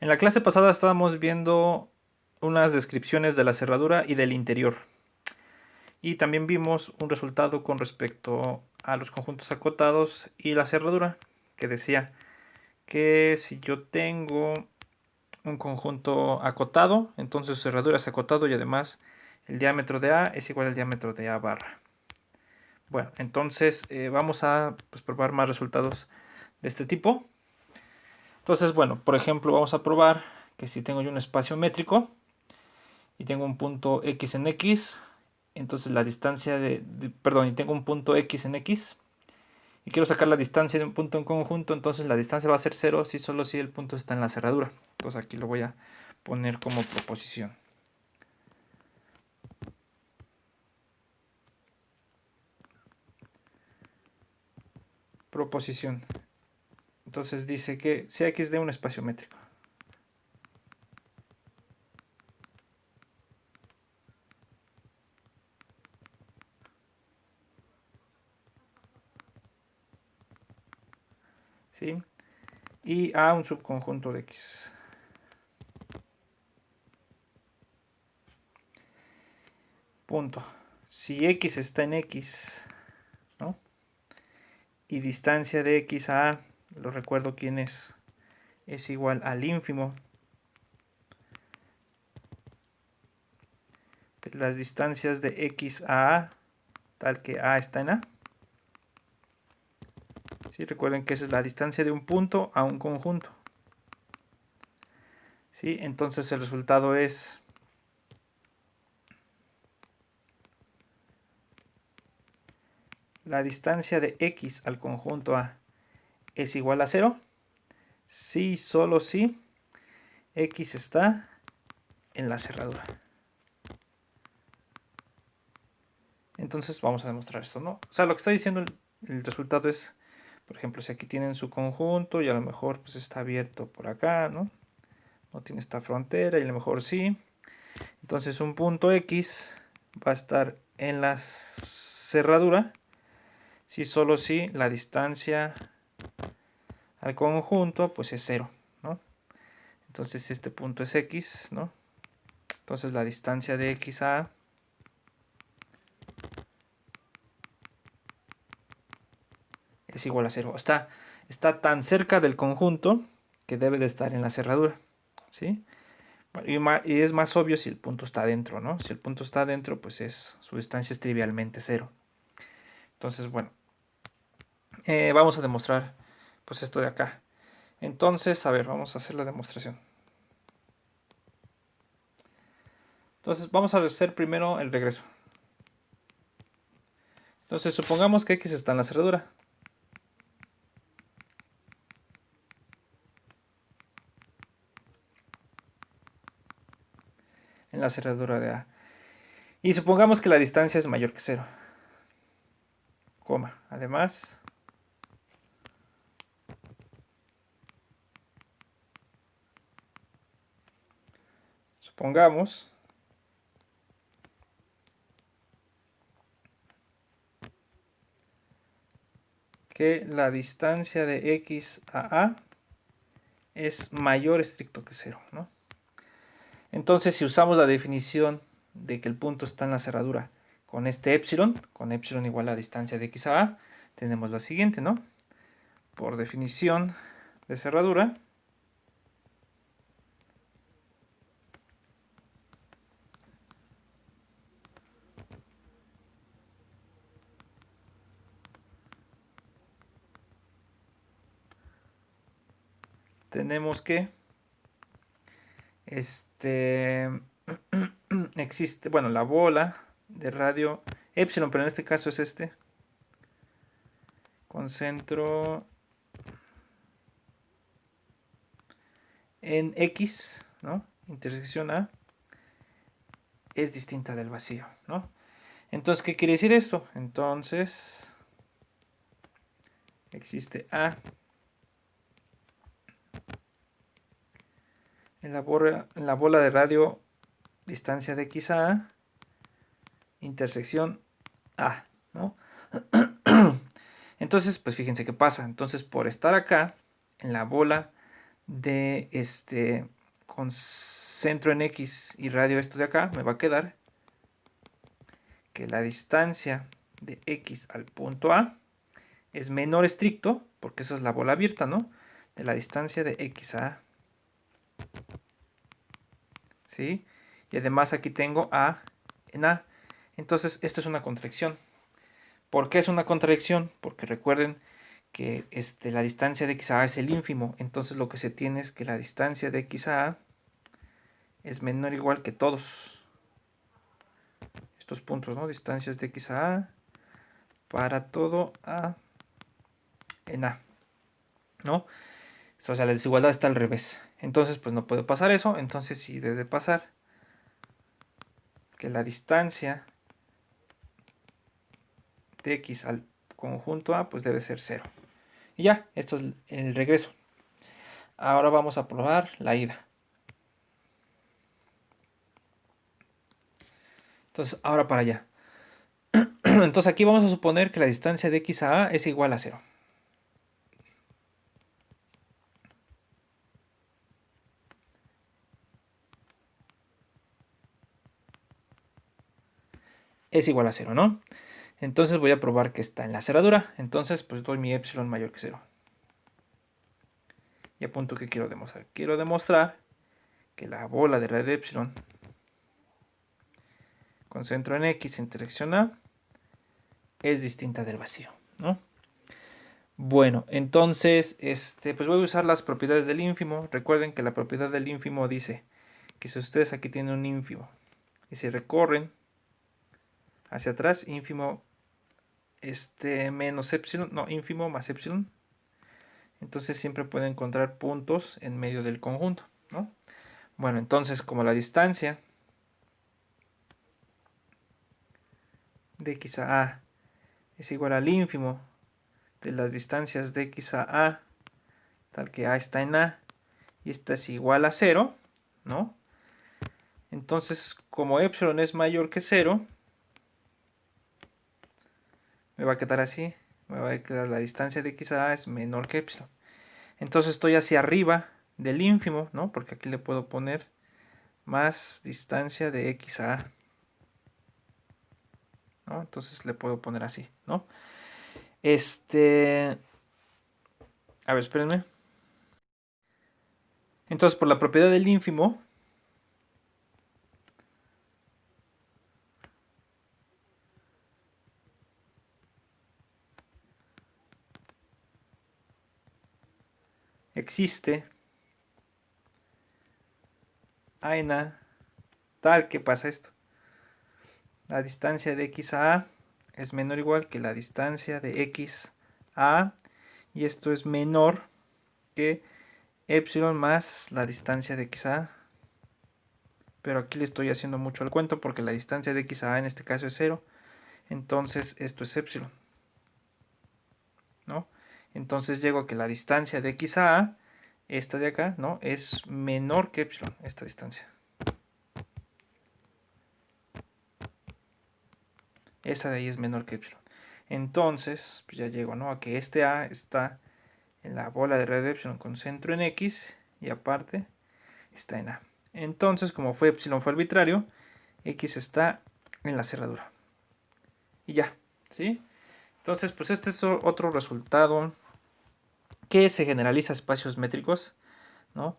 En la clase pasada estábamos viendo unas descripciones de la cerradura y del interior. Y también vimos un resultado con respecto a los conjuntos acotados y la cerradura, que decía que si yo tengo un conjunto acotado, entonces su cerradura es acotado y además el diámetro de A es igual al diámetro de A barra. Bueno, entonces vamos a probar más resultados de este tipo. Entonces, bueno, por ejemplo, vamos a probar que si tengo yo un espacio métrico y tengo un punto X en X, entonces la distancia perdón, y tengo un punto X en X y quiero sacar la distancia de un punto en conjunto, entonces la distancia va a ser 0 si solo si el punto está en la cerradura. Entonces aquí lo voy a poner como proposición. Proposición. Entonces dice que Cx de un espacio métrico. ¿Sí? Y A un subconjunto de X. Punto. Si X está en X, ¿no? Y distancia de X a A, lo recuerdo quién es igual al ínfimo. Las distancias de X a A, tal que A está en A. ¿Sí? Recuerden que esa es la distancia de un punto a un conjunto. ¿Sí? Entonces el resultado es la distancia de X al conjunto A es igual a 0 si solo si X está en la cerradura. Entonces vamos a demostrar esto, ¿no? O sea, lo que está diciendo el resultado es, por ejemplo, si aquí tienen su conjunto y a lo mejor pues está abierto por acá, ¿no? No tiene esta frontera y a lo mejor sí. Entonces un punto X va a estar en la cerradura si solo si la distancia al conjunto pues es 0, ¿no? Entonces este punto es X, ¿no? Entonces la distancia de X a A es igual a 0. Está tan cerca del conjunto que debe de estar en la cerradura, ¿sí? Y es más obvio si el punto está dentro, ¿no? Si el punto está dentro, pues su distancia es trivialmente 0. Entonces, bueno, vamos a demostrar pues esto de acá. Entonces, a ver, vamos a hacer la demostración. Entonces, vamos a hacer primero el regreso. Entonces, supongamos que X está en la cerradura. En la cerradura de A. Y supongamos que la distancia es mayor que 0. Coma. Además, supongamos que la distancia de X a A es mayor estricto que 0, ¿no? Entonces, si usamos la definición de que el punto está en la cerradura con este epsilon, con epsilon igual a la distancia de X a A, tenemos la siguiente, ¿no? Por definición de cerradura, tenemos que existe, bueno, la bola de radio epsilon, pero en este caso es con centro en X, ¿no? Intersección A, es distinta del vacío, ¿no? Entonces, ¿qué quiere decir esto? Entonces, existe A en la bola de radio distancia de X a A, intersección A, ¿no? Entonces, pues fíjense qué pasa. Entonces, por estar acá, en la bola con centro en X y radio esto de acá, me va a quedar que la distancia de X al punto A es menor estricto, porque esa es la bola abierta, ¿no? De la distancia de X a A. ¿Sí? Y además aquí tengo A en A. Entonces, esto es una contradicción. ¿Por qué es una contradicción? Porque recuerden que la distancia de X a A es el ínfimo. Entonces, lo que se tiene es que la distancia de X a A es menor o igual que todos estos puntos, ¿no? Distancias de X a A para todo A en A, ¿no? O sea, la desigualdad está al revés. Entonces, pues no puede pasar eso. Entonces, sí debe pasar que la distancia de X al conjunto A, pues debe ser 0. Y ya, esto es el regreso. Ahora vamos a probar la ida. Entonces, ahora para allá. Entonces, aquí vamos a suponer que la distancia de X a A es igual a 0. Es igual a 0, ¿no? Entonces voy a probar que está en la cerradura. Entonces, pues doy mi epsilon mayor que 0. Y apunto que quiero demostrar. Quiero demostrar que la bola de radio de epsilon con centro en X en dirección A es distinta del vacío, ¿no? Bueno, entonces, pues voy a usar las propiedades del ínfimo. Recuerden que la propiedad del ínfimo dice que si ustedes aquí tienen un ínfimo y se recorren hacia atrás, ínfimo menos epsilon, no, ínfimo más epsilon, entonces siempre pueden encontrar puntos en medio del conjunto, ¿no? Bueno, entonces como la distancia de X a A es igual al ínfimo de las distancias de X a A, tal que A está en A, y esta es igual a 0, ¿no? Entonces, como epsilon es mayor que 0, me va a quedar así, me va a quedar la distancia de X a A es menor que epsilon. Entonces estoy hacia arriba del ínfimo, ¿no? Porque aquí le puedo poner más distancia de X a A, ¿no? Entonces le puedo poner así, ¿no? A ver, espérenme. Entonces, por la propiedad del ínfimo, existe A en A tal que pasa esto. La distancia de X a A es menor o igual que la distancia de X a A, y esto es menor que epsilon más la distancia de X a A. Pero aquí le estoy haciendo mucho el cuento porque la distancia de X a A en este caso es 0. Entonces esto es epsilon, ¿no? Entonces llego a que la distancia de X a A, esta de acá, ¿no? Es menor que epsilon, esta distancia. Esta de ahí es menor que epsilon. Entonces, pues ya llego, ¿no? A que este A está en la bola de radio de epsilon con centro en X y aparte está en A. Entonces, como epsilon fue arbitrario, X está en la cerradura. Y ya, ¿sí? Entonces, pues este es otro resultado que se generaliza a espacios métricos, ¿no?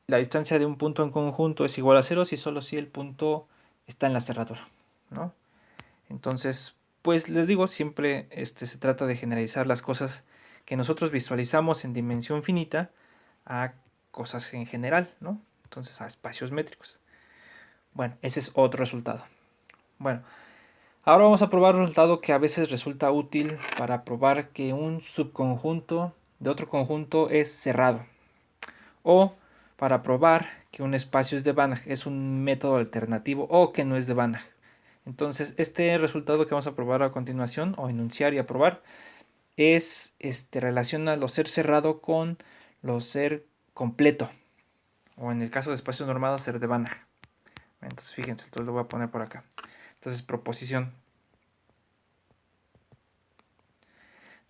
La distancia de un punto en conjunto es igual a 0 si solo si el punto está en la cerradura, ¿no? Entonces, pues les digo, siempre se trata de generalizar las cosas que nosotros visualizamos en dimensión finita a cosas en general, ¿no? Entonces, a espacios métricos. Bueno, ese es otro resultado. Bueno, ahora vamos a probar un resultado que a veces resulta útil para probar que un subconjunto de otro conjunto es cerrado, o para probar que un espacio es de Banach, es un método alternativo o que no es de Banach. Entonces, este resultado que vamos a probar a continuación, o enunciar y aprobar, es relaciona lo ser cerrado con lo ser completo, o en el caso de espacios normados, ser de Banach. Entonces, fíjense, entonces lo voy a poner por acá. Entonces, proposición.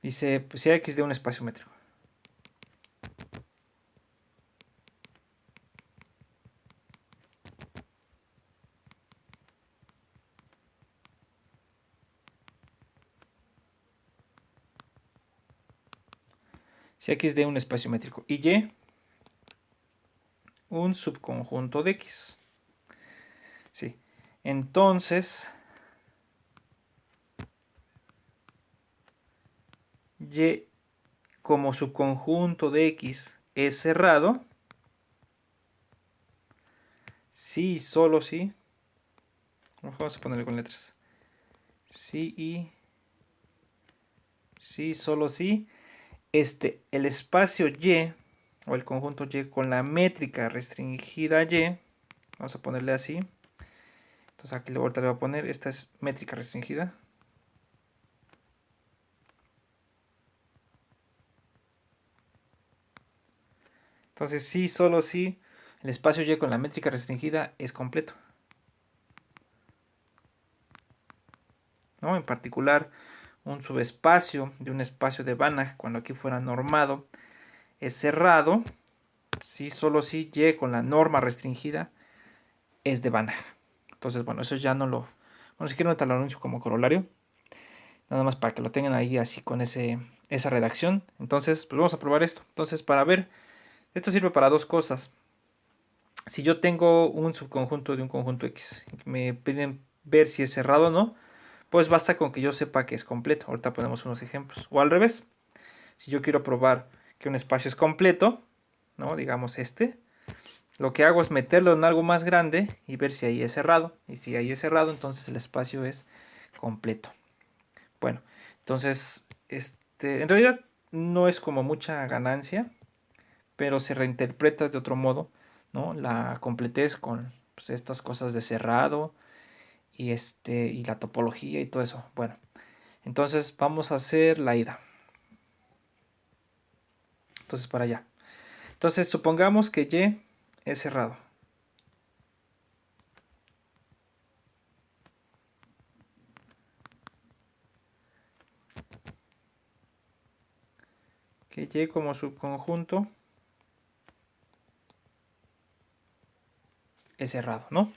Dice, pues si X de un espacio métrico. Si X de un espacio métrico y Y un subconjunto de X. Sí. Entonces, Y como subconjunto de X es cerrado, sí y solo sí. Vamos a ponerle con letras. Sí y sí, solo sí. El espacio Y o el conjunto Y con la métrica restringida Y, vamos a ponerle así. Entonces aquí ahorita le voy a poner, esta es métrica restringida. Entonces sí, solo sí, el espacio Y con la métrica restringida es completo. ¿No? En particular, un subespacio de un espacio de Banach, cuando aquí fuera normado, es cerrado. Sí, solo sí, Y con la norma restringida es de Banach. Entonces, bueno, eso ya no lo... Bueno, si quieren ahorita lo anuncio como corolario. Nada más para que lo tengan ahí así con esa redacción. Entonces, pues vamos a probar esto. Entonces, para ver, esto sirve para dos cosas. Si yo tengo un subconjunto de un conjunto X, me piden ver si es cerrado o no, pues basta con que yo sepa que es completo. Ahorita ponemos unos ejemplos. O al revés, si yo quiero probar que un espacio es completo, ¿no? Digamos lo que hago es meterlo en algo más grande y ver si ahí es cerrado. Y si ahí es cerrado, entonces el espacio es completo. Bueno, entonces, en realidad no es como mucha ganancia, pero se reinterpreta de otro modo, ¿no? La completez con pues, estas cosas de cerrado y la topología y todo eso. Bueno, entonces vamos a hacer la ida. Entonces para allá. Entonces supongamos que Y es cerrado. Que Y como subconjunto es cerrado, ¿no?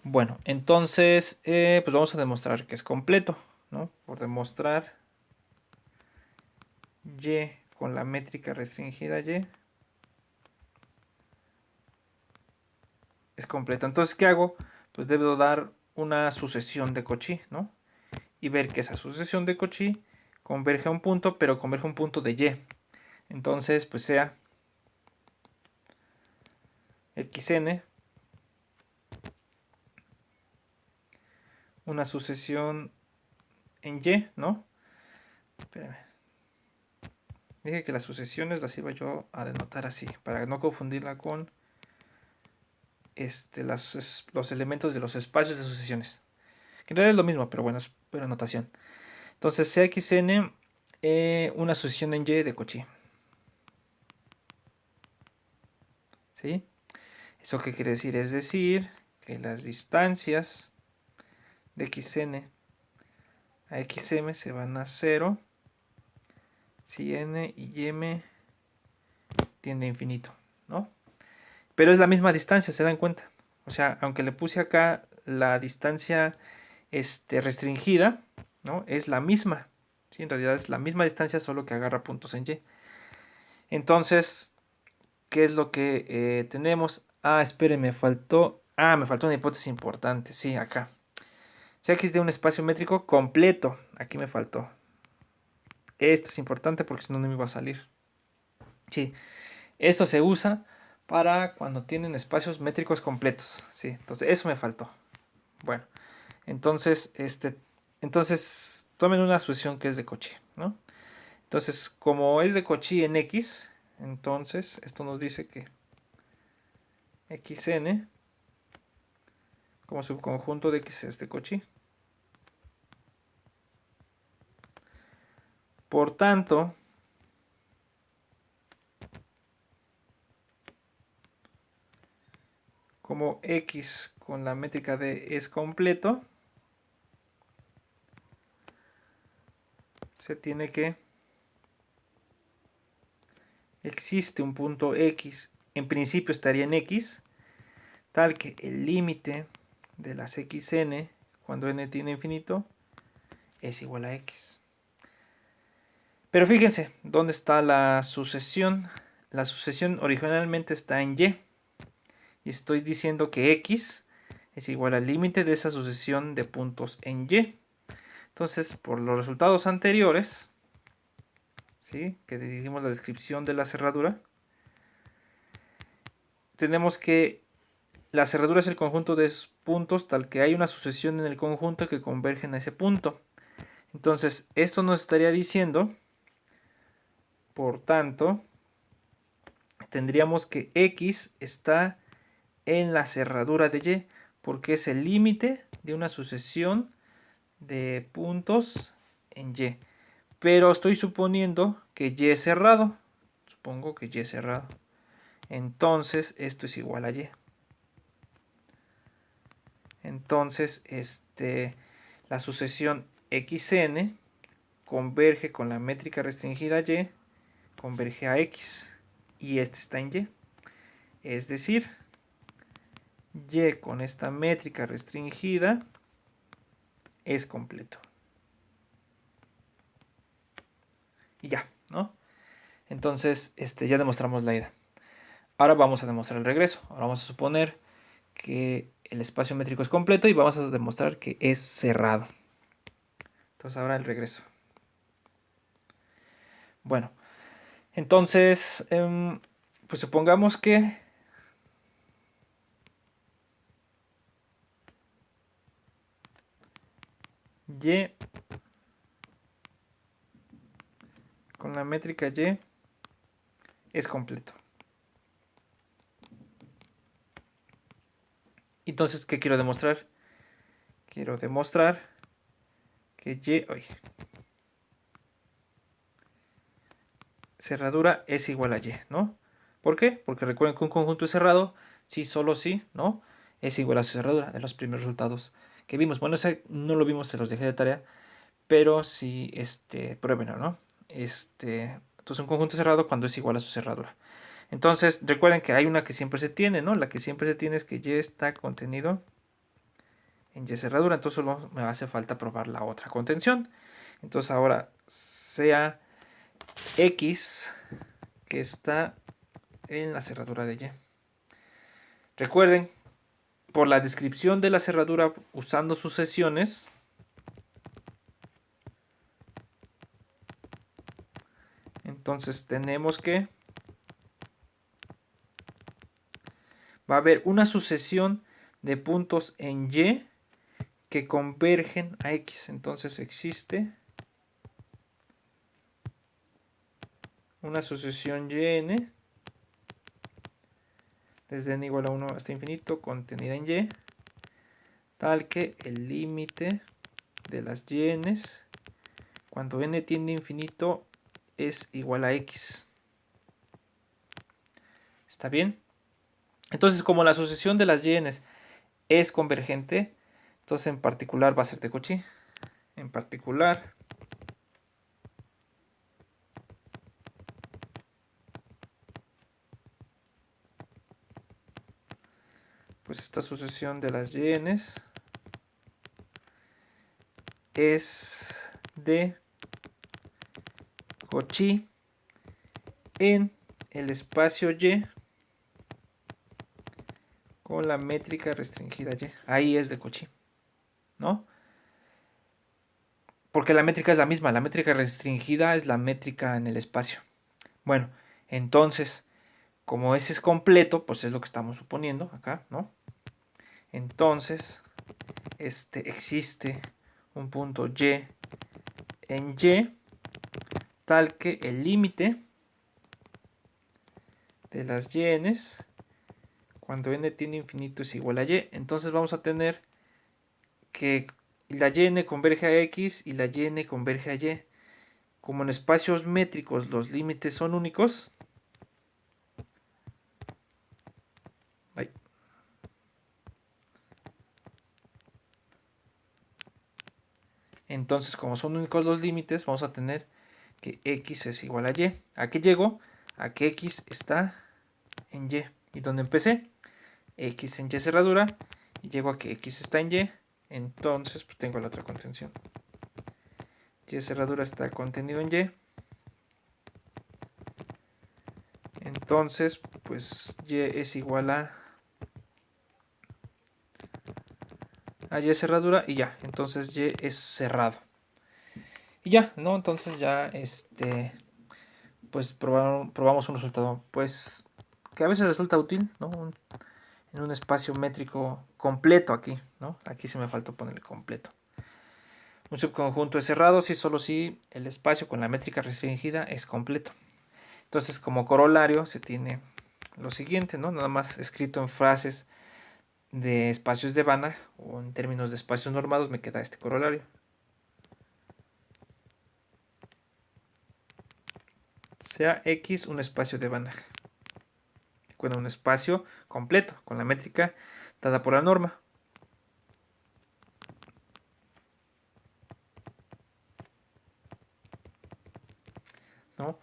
Bueno, entonces pues vamos a demostrar que es completo, ¿no? Por demostrar Y con la métrica restringida Y es completo. Entonces, ¿qué hago? Pues debo dar una sucesión de Cauchy, ¿no? Y ver que esa sucesión de Cauchy converge a un punto, pero converge a un punto de Y. Entonces, pues sea xn una sucesión en Y, ¿no? Espérame. Dije que las sucesiones las iba yo a denotar así, para no confundirla con los elementos de los espacios de sucesiones. Que en realidad es lo mismo, pero bueno, es pura notación. Entonces, sea xn una sucesión en Y de Cauchy. ¿Sí? ¿Eso qué quiere decir? Es decir, que las distancias de xn a xm se van a 0 si n y m tiende a infinito, ¿no? Pero es la misma distancia, ¿se dan cuenta? O sea, aunque le puse acá la distancia restringida, ¿no? Es la misma. ¿Sí? En realidad es la misma distancia, solo que agarra puntos en Y. Entonces, ¿qué es lo que tenemos? Ah, espere, me faltó una hipótesis importante. Sí, acá. Si X de un espacio métrico completo. Aquí me faltó. Esto es importante porque si no, no me iba a salir. Sí, esto se usa para cuando tienen espacios métricos completos. Sí, entonces eso me faltó. Bueno, entonces, entonces tomen una sucesión que es de Cauchy, ¿no? Entonces, como es de Cauchy en X, entonces esto nos dice que xn como subconjunto de X es de Cauchy. Por tanto, como X con la métrica de es completo, se tiene que existe un punto X, en principio estaría en X, tal que el límite de las xn cuando n tiene infinito es igual a X. Pero fíjense, ¿dónde está la sucesión? La sucesión originalmente está en Y. Y estoy diciendo que X es igual al límite de esa sucesión de puntos en Y. Entonces, por los resultados anteriores, ¿sí?, que dijimos la descripción de la cerradura, tenemos que la cerradura es el conjunto de puntos tal que hay una sucesión en el conjunto que convergen a ese punto. Entonces, esto nos estaría diciendo, por tanto, tendríamos que X está en la cerradura de Y, porque es el límite de una sucesión de puntos en Y. Pero estoy suponiendo que Y es cerrado. Supongo que Y es cerrado. Entonces, esto es igual a Y. Entonces, la sucesión xn converge con la métrica restringida Y, converge a X, y este está en Y. Es decir, Y con esta métrica restringida es completo. Y ya, ¿no? Entonces, ya demostramos la ida. Ahora vamos a demostrar el regreso. Ahora vamos a suponer que el espacio métrico es completo y vamos a demostrar que es cerrado. Entonces, ahora el regreso. Bueno, entonces, pues supongamos que Y con la métrica Y es completo. Entonces, ¿qué quiero demostrar? Quiero demostrar que Y, cerradura es igual a Y, ¿no? ¿Por qué? Porque recuerden que un conjunto es cerrado si solo si, ¿no?, es igual a su cerradura, de los primeros resultados que vimos. Bueno, ese no lo vimos, se los dejé de tarea, pero sí, pruébenlo, ¿no? Entonces un conjunto cerrado cuando es igual a su cerradura. Entonces, recuerden que hay una que siempre se tiene, ¿no? La que siempre se tiene es que Y está contenido en Y cerradura, entonces solo me hace falta probar la otra contención. Entonces ahora sea X que está en la cerradura de Y. Recuerden, por la descripción de la cerradura usando sucesiones, entonces tenemos que va a haber una sucesión de puntos en Y que convergen a X. Entonces existe una sucesión Yn desde n igual a 1 hasta infinito contenida en Y, tal que el límite de las Y's cuando n tiende a infinito es igual a X. ¿Está bien? Entonces, como la sucesión de las Y's es convergente, entonces en particular va a ser de Cauchy. En particular, pues esta sucesión de las Y's es de Cauchy en el espacio Y con la métrica restringida Y. Ahí es de Cauchy, ¿no? Porque la métrica es la misma, la métrica restringida es la métrica en el espacio. Bueno, entonces, como ese es completo, pues es lo que estamos suponiendo acá, ¿no? Entonces, existe un punto Y en Y tal que el límite de las Y's cuando n tiende a infinito es igual a Y. Entonces vamos a tener que la Yn converge a X y la Yn converge a Y. Como en espacios métricos los límites son únicos, entonces como son únicos los límites, vamos a tener que X es igual a Y. ¿A qué llego? A que X está en Y. ¿Y dónde empecé? X en Y cerradura. Y llego a que X está en Y. Entonces, pues tengo la otra contención. Y cerradura está contenido en Y. Entonces, pues y es igual a y cerradura y ya. Entonces y es cerrado. Y ya, ¿no? Entonces ya, pues probamos un resultado, pues que a veces resulta útil, ¿no? En un espacio métrico completo aquí, ¿no? Aquí se me faltó ponerle completo. Un subconjunto es cerrado si solo si el espacio con la métrica restringida es completo. Entonces, como corolario se tiene lo siguiente, ¿no? Nada más escrito en frases de espacios de Banach o en términos de espacios normados me queda este corolario. Sea X un espacio de Banach. Con un espacio completo, con la métrica dada por la norma. ¿No?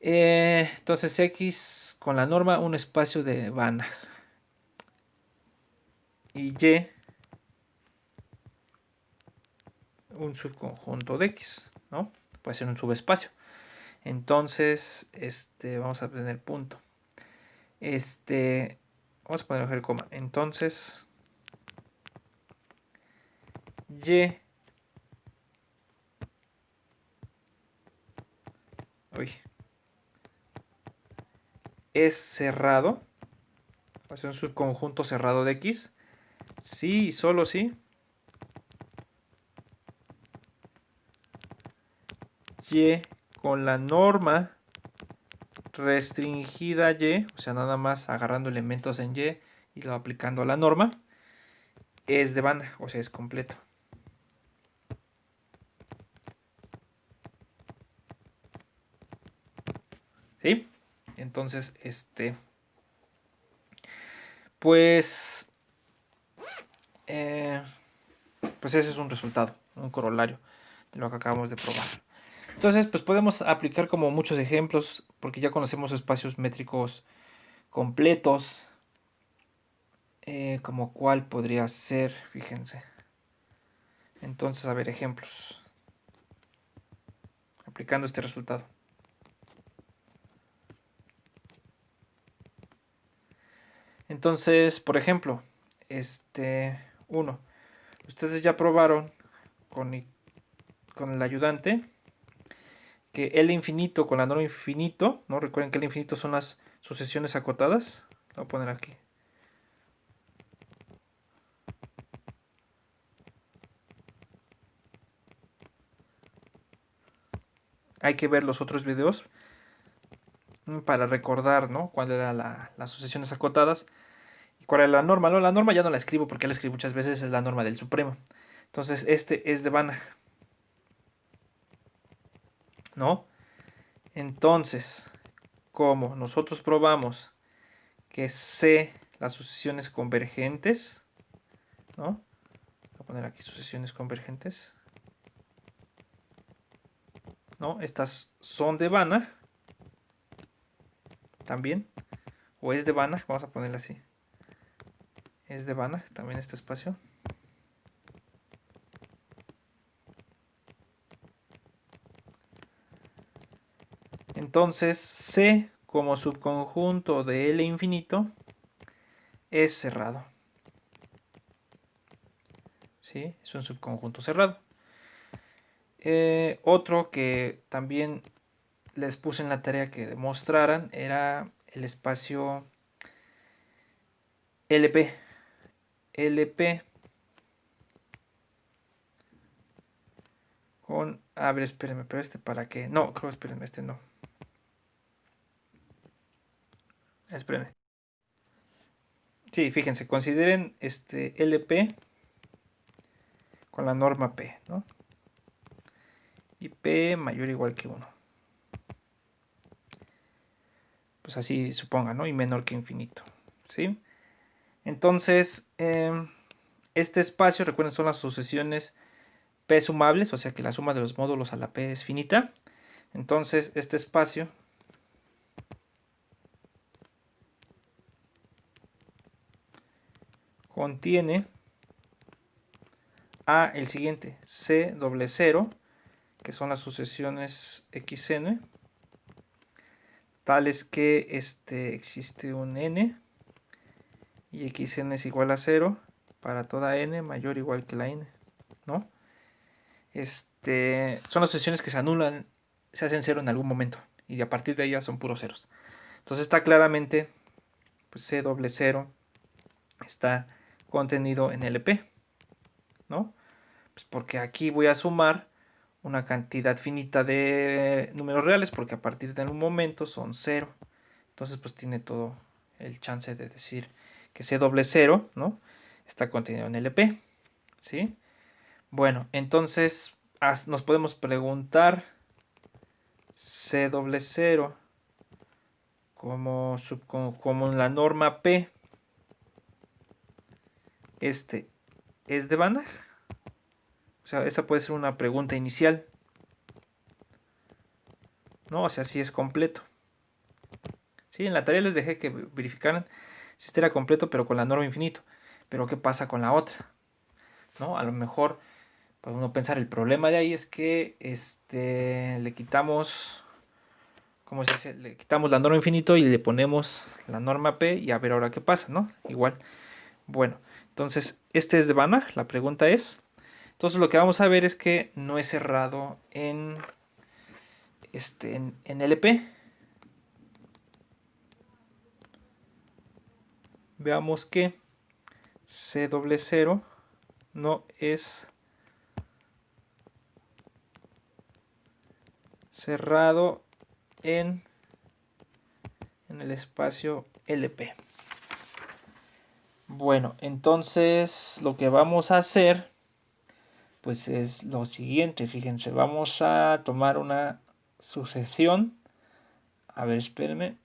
Entonces X con la norma un espacio de Banach. Y Y un subconjunto de X, ¿no? Puede ser un subespacio. Entonces, vamos a tener punto. Vamos a poner el coma. Entonces, Y. Uy. Es cerrado. Va a ser un subconjunto cerrado de X. Sí y solo sí. Y con la norma restringida Y, o sea, nada más agarrando elementos en Y y lo aplicando a la norma, es de Banach, o sea, es completo. ¿Sí? Entonces, pues, pues ese es un resultado, un corolario de lo que acabamos de probar. Entonces, pues podemos aplicar como muchos ejemplos, porque ya conocemos espacios métricos completos, como cuál podría ser, fíjense. Entonces, a ver, ejemplos, aplicando este resultado. Entonces, por ejemplo, 1. Ustedes ya probaron con el ayudante que L infinito con la norma infinito, ¿no? Recuerden que L infinito son las sucesiones acotadas. Lo voy a poner aquí. Hay que ver los otros videos para recordar, ¿no? Cuál era las sucesiones acotadas y cuál era la norma, ¿no? La norma ya no la escribo porque la escribo muchas veces, es la norma del Supremo. Entonces, este es de Banach, ¿no? Entonces, como nosotros probamos que C, las sucesiones convergentes, ¿no? Voy a poner aquí sucesiones convergentes, ¿no? Estas son de Banach también, o es de Banach, vamos a ponerla así. Es de Banach también este espacio. Entonces, C como subconjunto de L infinito es cerrado. ¿Sí? Es un subconjunto cerrado. Otro que también les puse en la tarea que demostraran era el espacio LP. LP con... A ver, espérenme, pero para qué... No, creo, espérenme, no. Espérenme. Sí, fíjense, consideren LP con la norma P, ¿no? Y P mayor o igual que 1. Pues así supongan, ¿no? Y menor que infinito, ¿sí? Entonces, este espacio, recuerden, son las sucesiones P sumables, o sea que la suma de los módulos a la P es finita. Entonces, este espacio contiene a el siguiente, C doble 0, que son las sucesiones xn, tal es que existe un n y xn es igual a 0 para toda n mayor o igual que la n, ¿no? Son las sucesiones que se anulan, se hacen 0 en algún momento y a partir de ellas son puros ceros. Entonces está claramente, pues C doble 0 está contenido en LP, ¿no? Pues porque aquí voy a sumar una cantidad finita de números reales porque a partir de un momento son 0. Entonces pues tiene todo el chance de decir que C doble 0, ¿no? Está contenido en LP, ¿sí? Bueno, entonces nos podemos preguntar C doble 0 como en la norma P es de Banach. O sea, esa puede ser una pregunta inicial, ¿no? O sea, si es completo. Sí, en la tarea les dejé que verificaran si este era completo, pero con la norma infinito. Pero ¿qué pasa con la otra? ¿No? A lo mejor puede uno pensar, el problema de ahí es que le quitamos, ¿cómo se dice? Le quitamos la norma infinito y le ponemos la norma P y a ver ahora qué pasa, ¿no? Igual. Bueno, entonces, este es de Banach, la pregunta es. Entonces lo que vamos a ver es que no es cerrado en LP. Veamos que C doble 0 no es cerrado en el espacio LP. Bueno, entonces lo que vamos a hacer pues es lo siguiente, fíjense, vamos a tomar una sucesión. A ver, espérenme.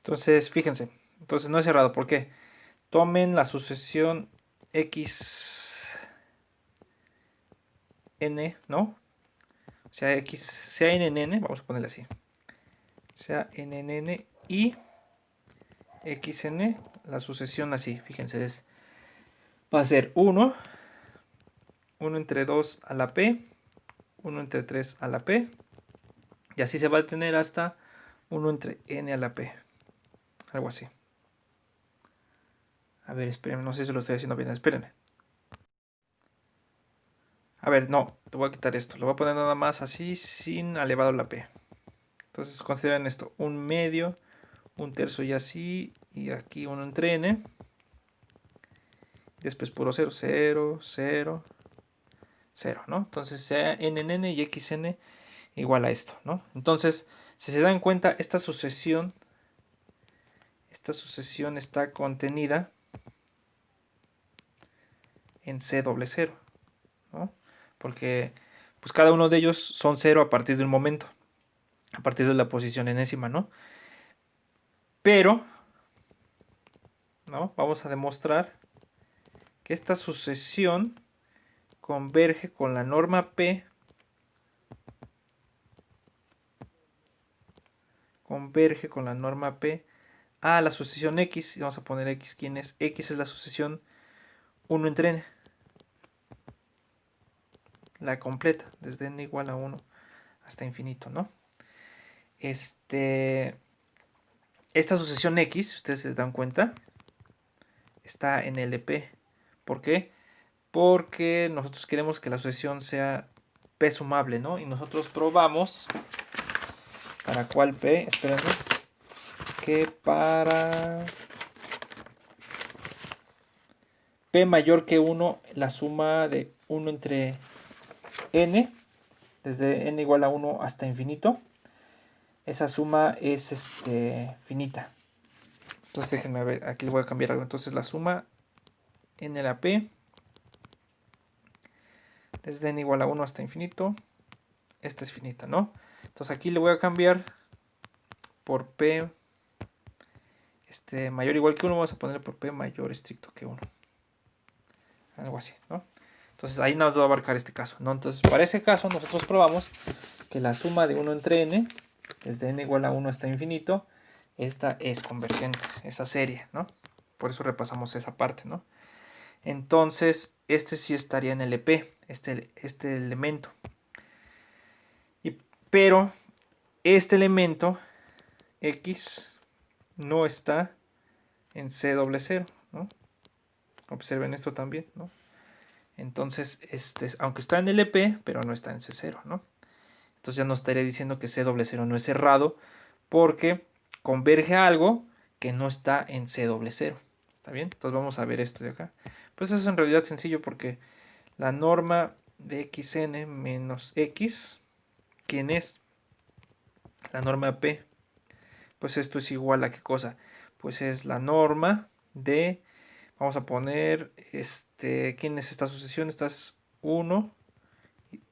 Entonces, fíjense, entonces no es cerrado, ¿por qué? Tomen la sucesión x n, ¿no? O sea, x sea n, vamos a ponerle así. Sea n y xn, la sucesión así, fíjense, va a ser 1 entre 2 a la p, 1 entre 3 a la p, y así se va a tener hasta 1 entre n a la p, algo así. A ver, espérenme, no sé si lo estoy haciendo bien, espérenme. A ver, no, te voy a quitar esto, lo voy a poner nada más así, sin elevado a la p. Entonces consideren esto, un medio, un tercio y así, y aquí 1 entre n. Después puro 0, 0, 0, 0, ¿no? Entonces sea nn y xn igual a esto, ¿no? Entonces, si se dan cuenta, esta sucesión está contenida en C doble 0, ¿no? Porque pues cada uno de ellos son 0 a partir de un momento, a partir de la posición enésima, ¿no? Pero, ¿no? Vamos a demostrar que esta sucesión converge con la norma P, a la sucesión X, y vamos a poner X, ¿quién es? X es la sucesión 1 entre n, la completa, desde n igual a 1 hasta infinito, ¿no? Esta sucesión X, si ustedes se dan cuenta, está en LP. ¿Por qué? Porque nosotros queremos que la sucesión sea P sumable, ¿no? Y nosotros probamos, ¿para cuál P? Espérenme, que para P mayor que 1, la suma de 1 entre n, desde n igual a 1 hasta infinito, esa suma es finita. Entonces déjenme ver, aquí le voy a cambiar algo. Entonces la suma n a la p, desde n igual a 1 hasta infinito, esta es finita, ¿no? Entonces aquí le voy a cambiar por p mayor o igual que 1, vamos a poner por p mayor estricto que 1. Algo así, ¿no? Entonces ahí nos va a abarcar este caso, ¿no? Entonces para ese caso nosotros probamos que la suma de 1 entre n, desde n igual a 1 hasta infinito, esta es convergente, esa serie, ¿no? Por eso repasamos esa parte, ¿no? Entonces, este sí estaría en LP, este elemento. Pero este elemento X no está en C doble cero, ¿no? Observen esto también, ¿no? Entonces, aunque está en LP, pero no está en C0, ¿no? Entonces ya nos estaría diciendo que C doble cero no es cerrado porque converge a algo que no está en C doble cero. ¿Está bien? Entonces vamos a ver esto de acá. Pues eso es en realidad sencillo porque la norma de xn menos x, ¿quién es? La norma P. Pues esto es igual a qué cosa? Pues es la norma de, vamos a poner, ¿quién es esta sucesión? Esta es 1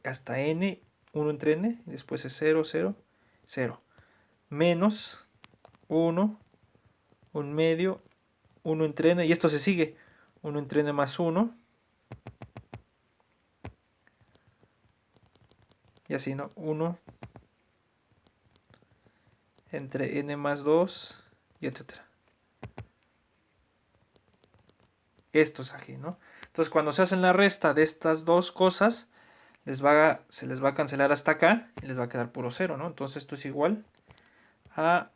hasta n, 1 entre n, y después es 0, 0, 0. Menos 1, 1 medio, 1 entre n, y esto se sigue. 1 entre n más 1. Y así, ¿no? 1 entre n más 2, y etcétera. Esto es aquí, ¿no? Entonces, cuando se hacen la resta de estas dos cosas, se les va a cancelar hasta acá y les va a quedar puro 0, ¿no? Entonces, esto es igual a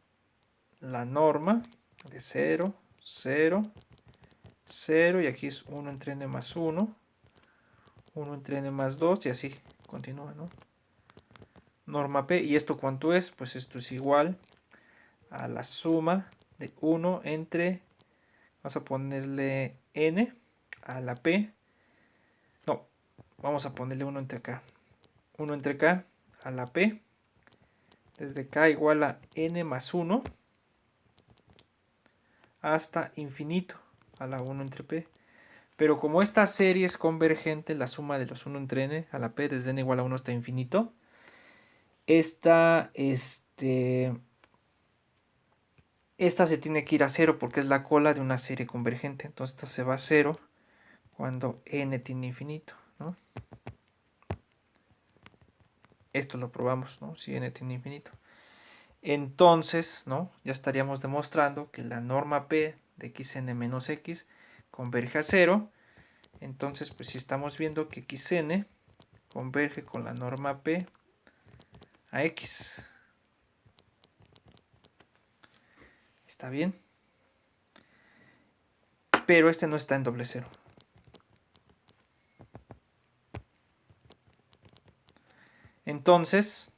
la norma de 0, 0, 0, y aquí es 1 entre n más 1, 1 entre n más 2, y así continúa, ¿no? Norma P, ¿y esto cuánto es? Pues esto es igual a la suma de 1 entre, vamos a ponerle n a la P, no, vamos a ponerle 1 entre k, 1 entre k a la P, desde k igual a n más 1 hasta infinito a la 1 entre p. Pero como esta serie es convergente, la suma de los 1 entre n a la p desde n igual a 1 hasta infinito, esta se tiene que ir a 0 porque es la cola de una serie convergente. Entonces esta se va a 0 cuando n tiene infinito, ¿no? Esto lo probamos, ¿no? Si n tiene infinito. Entonces, ¿no? Ya estaríamos demostrando que la norma P de xn menos x converge a 0. Entonces, pues si estamos viendo que xn converge con la norma P a x. ¿Está bien? Pero este no está en doble cero. Entonces,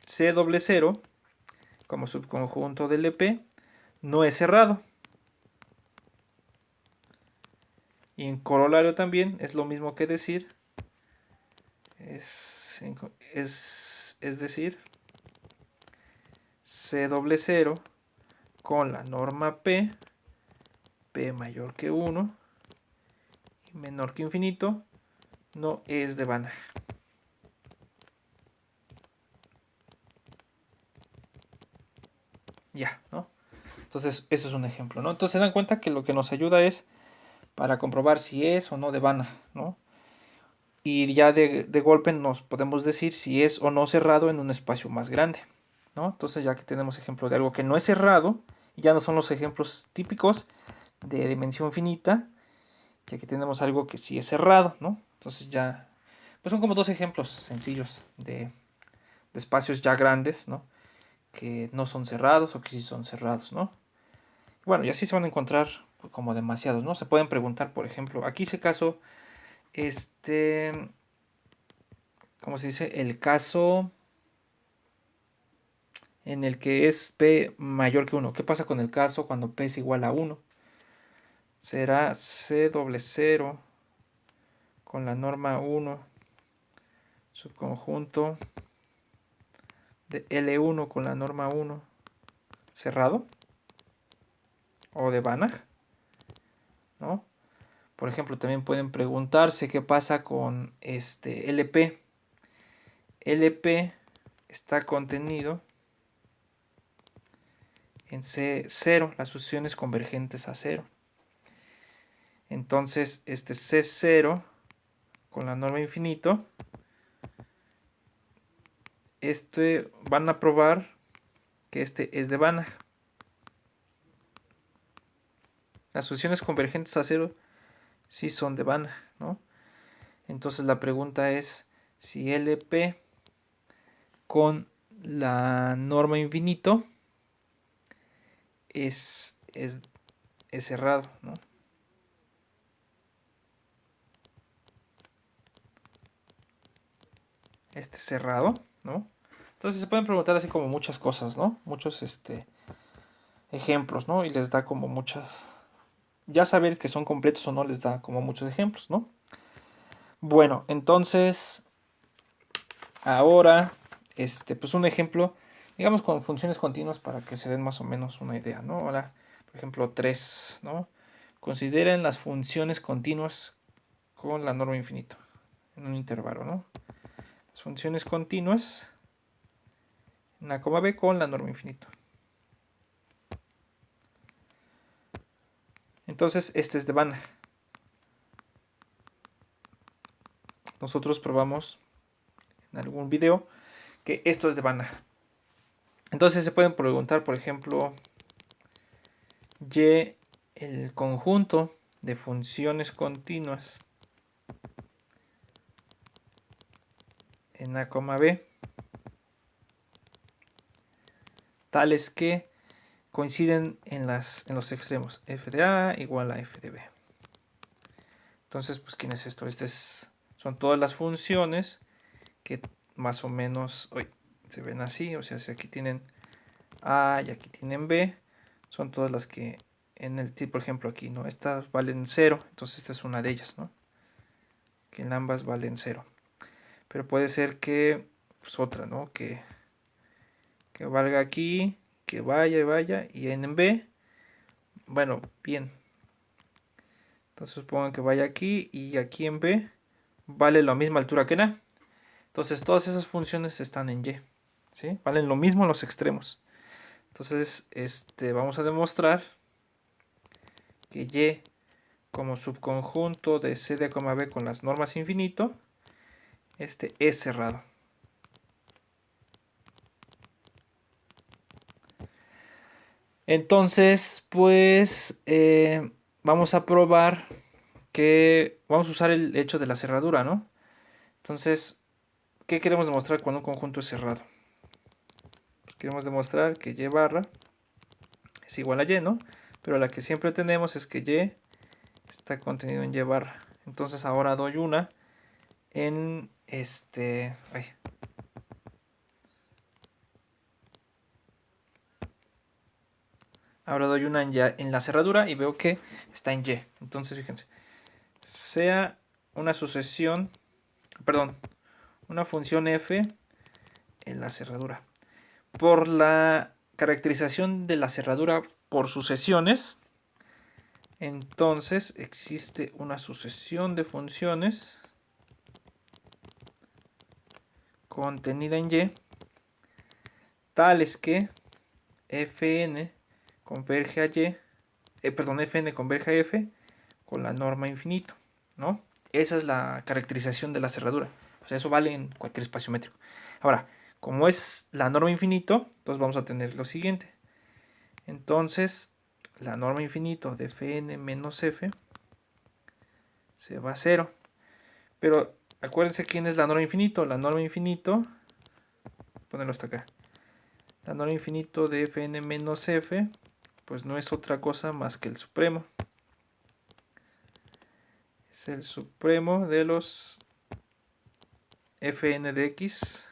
C doble cero como subconjunto del EP no es cerrado. Y en corolario también es lo mismo que decir, es decir, C doble cero con la norma P, P mayor que 1 y menor que infinito, no es de Banach. Ya, ¿no? Entonces, eso es un ejemplo, ¿no? Entonces, se dan cuenta que lo que nos ayuda es para comprobar si es o no de Banach, ¿no? Y ya de golpe nos podemos decir si es o no cerrado en un espacio más grande, ¿no? Entonces, ya que tenemos ejemplo de algo que no es cerrado, y ya no son los ejemplos típicos de dimensión finita, y aquí tenemos algo que sí es cerrado, ¿no? Entonces ya, pues son como dos ejemplos sencillos de espacios ya grandes, ¿no? Que no son cerrados o que sí son cerrados, ¿no? Bueno, y así se van a encontrar pues, como demasiados, ¿no? Se pueden preguntar, por ejemplo, aquí ese caso, ¿cómo se dice? El caso en el que es P mayor que 1. ¿Qué pasa con el caso cuando P es igual a 1? Será C doble cero con la norma 1 subconjunto de L1 con la norma 1 cerrado o de Banach, ¿no? Por ejemplo, también pueden preguntarse qué pasa con LP. LP está contenido en C0, las sucesiones convergentes a 0. Entonces, C0 con la norma infinito, van a probar que este es de Banach. Las sucesiones convergentes a 0 sí son de Banach, ¿no? Entonces la pregunta es si LP con la norma infinito es cerrado, ¿no? Este cerrado, ¿no? Entonces se pueden preguntar así como muchas cosas, ¿no? Muchos ejemplos, ¿no? Y les da como muchas... Ya saber que son completos o no les da como muchos ejemplos, ¿no? Bueno, entonces ahora, pues un ejemplo, digamos con funciones continuas para que se den más o menos una idea, ¿no? Ahora, por ejemplo, 3, ¿no? Consideren las funciones continuas con la norma infinito en un intervalo, ¿no? Las funciones continuas en A, B con la norma infinito. Entonces, este es de Banach. Nosotros probamos en algún video que esto es de Banach. Entonces se pueden preguntar, por ejemplo, y el conjunto de funciones continuas en A, B, tales que coinciden en los extremos. F de A igual a F de B. Entonces, pues, ¿quién es esto? Son todas las funciones que más o menos hoy se ven así. O sea, si aquí tienen A y aquí tienen B, son todas las que en el tipo, por ejemplo, aquí, ¿no? Estas valen 0, entonces esta es una de ellas, ¿no? Que en ambas valen 0. Pero puede ser que, pues otra, ¿no? Que valga aquí, que vaya y vaya, y en B, bueno, bien. Entonces supongan que vaya aquí y aquí en B vale la misma altura que en A. Entonces todas esas funciones están en Y, ¿sí? Valen lo mismo en los extremos. Entonces, vamos a demostrar que Y como subconjunto de C de A, B con las normas infinito, es cerrado. Entonces, pues, vamos a probar que vamos a usar el hecho de la cerradura, ¿no? Entonces, ¿qué queremos demostrar cuando un conjunto es cerrado? Pues queremos demostrar que Y barra es igual a Y, ¿no? Pero la que siempre tenemos es que Y está contenido en Y barra. Entonces ahora doy una en ahora doy una en la cerradura y veo que está en Y. Entonces fíjense, sea una sucesión, perdón, una función f en la cerradura. Por la caracterización de la cerradura por sucesiones, entonces existe una sucesión de funciones contenida en Y, tales que fn converge a Y, fn converge a f con la norma infinito, ¿no? Esa es la caracterización de la cerradura. O sea, eso vale en cualquier espacio métrico. Ahora, como es la norma infinito, entonces vamos a tener lo siguiente. Entonces, la norma infinito de fn menos f se va a 0. Pero acuérdense quién es la norma infinito. La norma infinito, ponerlo hasta acá. La norma infinito de fn menos f, pues no es otra cosa más que el supremo. Es el supremo de los fn de x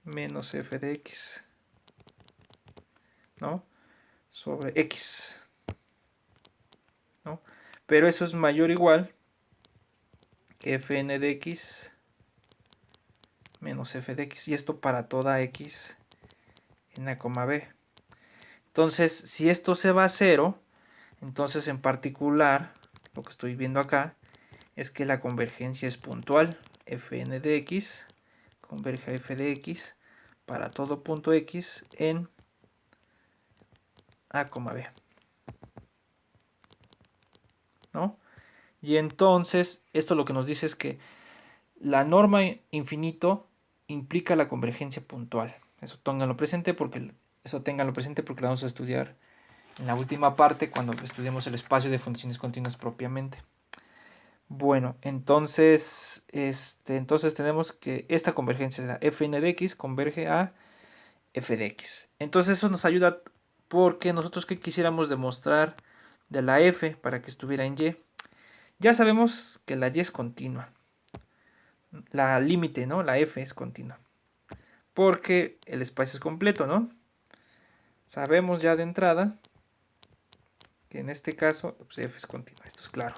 menos f de x, ¿no? Sobre x, ¿no? Pero eso es mayor o igual que fn de x menos f de x, y esto para toda x en A, B. Entonces, si esto se va a 0, entonces en particular, lo que estoy viendo acá, es que la convergencia es puntual. Fn de x converge a f de x para todo punto x en A, B, ¿no? Y entonces, esto lo que nos dice es que la norma infinito implica la convergencia puntual. Eso ténganlo presente porque la vamos a estudiar en la última parte cuando estudiemos el espacio de funciones continuas propiamente. Bueno, entonces tenemos que esta convergencia de fn de x converge a f de x. Entonces eso nos ayuda porque nosotros que quisiéramos demostrar de la f para que estuviera en y, ya sabemos que la y es continua. La límite, ¿no? La f es continua. Porque el espacio es completo, ¿no? Sabemos ya de entrada que en este caso pues, f es continua. Esto es claro.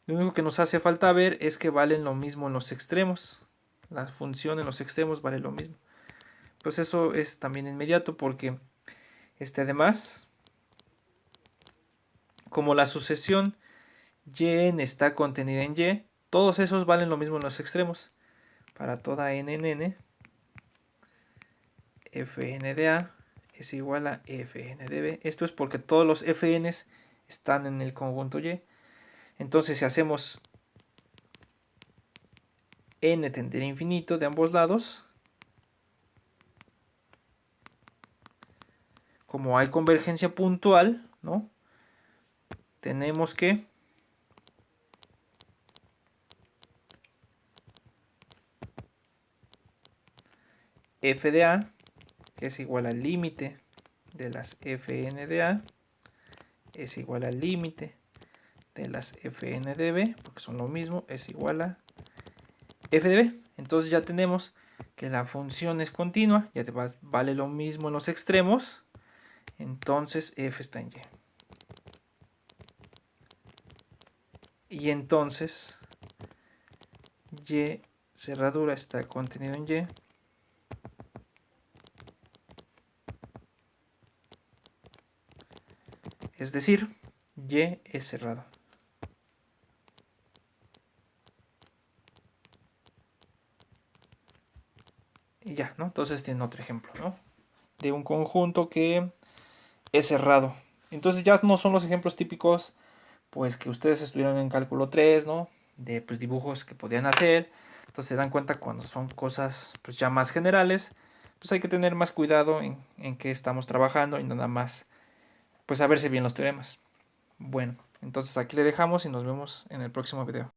Lo único que nos hace falta ver es que valen lo mismo en los extremos. La función en los extremos vale lo mismo. Pues eso es también inmediato porque además, como la sucesión y está contenida en y, todos esos valen lo mismo en los extremos. Para toda n en n, fn de a es igual a fn de b. Esto es porque todos los fn's están en el conjunto y. Entonces si hacemos n tender a infinito de ambos lados, como hay convergencia puntual, ¿no? Tenemos que f de a, que es igual al límite de las fn de a, es igual al límite de las fn de b, porque son lo mismo, es igual a f de b. Entonces ya tenemos que la función es continua, ya te vale lo mismo en los extremos, entonces f está en y. Y entonces y cerradura está contenido en y. Es decir, y es cerrado. Y ya, ¿no? Entonces tiene otro ejemplo, ¿no? De un conjunto que es cerrado. Entonces ya no son los ejemplos típicos, pues que ustedes estudiaron en cálculo 3, ¿no? De pues, dibujos que podían hacer. Entonces se dan cuenta cuando son cosas pues ya más generales, pues hay que tener más cuidado en qué estamos trabajando y nada más, pues saberse bien los teoremas. Bueno, entonces aquí le dejamos y nos vemos en el próximo video.